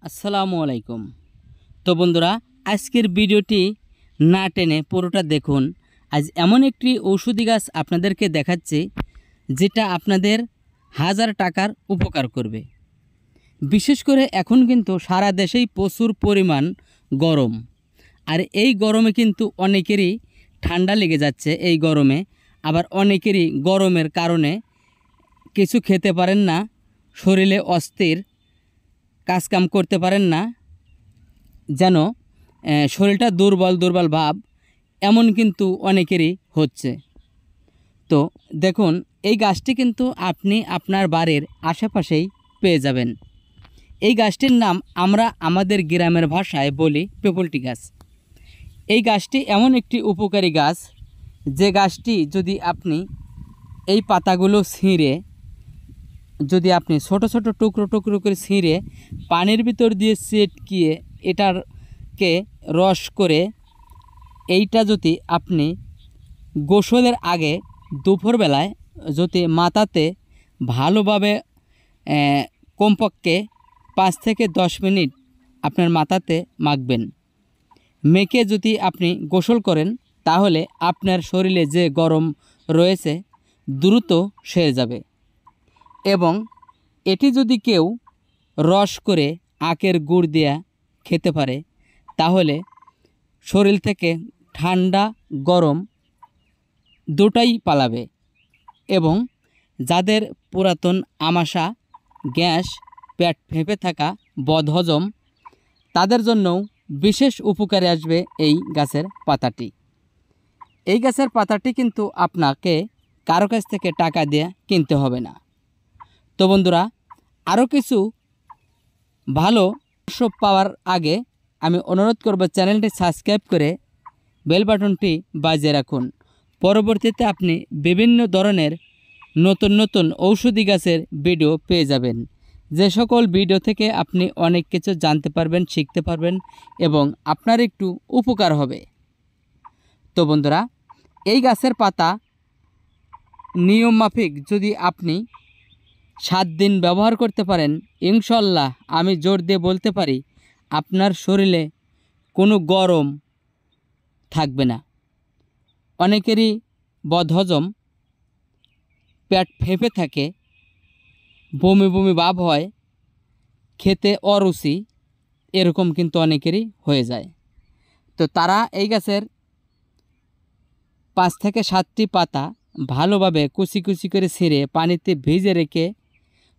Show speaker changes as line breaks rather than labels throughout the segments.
আসসালামু আলাইকুম। তো বন্ধুরা, আজকের ভিডিওটি না টেনে পুরোটা দেখুন। আজ এমন একটি ঔষধি গাছ আপনাদেরকে দেখাচ্ছি যেটা আপনাদের হাজার টাকার উপকার করবে। বিশেষ করে এখন কিন্তু সারা দেশেই প্রচুর পরিমাণ গরম, আর এই গরমে কিন্তু অনেকেরই ঠান্ডা লেগে যাচ্ছে। এই গরমে আবার অনেকেরই গরমের কারণে কিছু খেতে পারেন না, শরীরে অস্থির, কাজকাম করতে পারেন না, যেন শরীরটা দুর্বল দুর্বল ভাব, এমন কিন্তু অনেকেরই হচ্ছে। তো দেখুন, এই গাছটি কিন্তু আপনি আপনার বাড়ির আশেপাশেই পেয়ে যাবেন। এই গাছটির নাম আমরা আমাদের গ্রামের ভাষায় বলি পেপলটি গাছ। এই গাছটি এমন একটি উপকারী গাছ, যে গাছটি যদি আপনি এই পাতাগুলো ছিঁড়ে, যদি আপনি ছোট ছোট টুকরো টুকরো করে ছিঁড়ে পানির ভিতর দিয়ে ছিটকিয়ে এটাকে রস করে, এইটা যদি আপনি গোসলের আগে দুপুরবেলায় যদি মাথাতে ভালোভাবে কমপক্ষে 5 থেকে 10 মিনিট আপনার মাথাতে মাখবেন, মেখে যদি আপনি গোসল করেন, তাহলে আপনার শরীরে যে গরম রয়েছে দ্রুত সেরে যাবে। এবং এটি যদি কেউ রস করে আখের গুড় দেয়া খেতে পারে, তাহলে শরীর থেকে ঠান্ডা গরম দুটাই পালাবে। এবং যাদের পুরাতন আমাশা, গ্যাস, পেট ফেঁপে থাকা, বদহজম, তাদের জন্যও বিশেষ উপকারে আসবে এই গাছের পাতাটি। এই গাছের পাতাটি কিন্তু আপনাকে কারো কাছ থেকে টাকা দিয়ে কিনতে হবে না। তো বন্ধুরা, আরও কিছু ভালো সব পাওয়ার আগে আমি অনুরোধ করব, চ্যানেলটি সাবস্ক্রাইব করে বেল বাটনটি বাজিয়ে রাখুন। পরবর্তীতে আপনি বিভিন্ন ধরনের নতুন নতুন ঔষধি গাছের ভিডিও পেয়ে যাবেন, যে সকল ভিডিও থেকে আপনি অনেক কিছু জানতে পারবেন, শিখতে পারবেন এবং আপনার একটু উপকার হবে। তো বন্ধুরা, এই গাছের পাতা নিয়ম মাফিক যদি আপনি 7 দিন ব্যবহার করতে পারেন, ইনশাল্লাহ আমি জোর দিয়ে বলতে পারি আপনার শরীরে কোনো গরম থাকবে না। অনেকেরই বদহজম, পেট ফেঁপে থাকে, বমি বমি ভাব হয়, খেতে অরুচি, এরকম কিন্তু অনেকেরই হয়ে যায়। তো তারা এই গাছের 5 থেকে 7টি পাতা ভালোভাবে কুচি কুচি করে ছিঁড়ে পানিতে ভিজে রেখে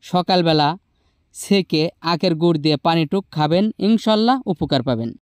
সকালবেলা সেকে আখের গুড় দিয়ে পানিটুক খাবেন, ইনশাল্লাহ উপকার পাবেন।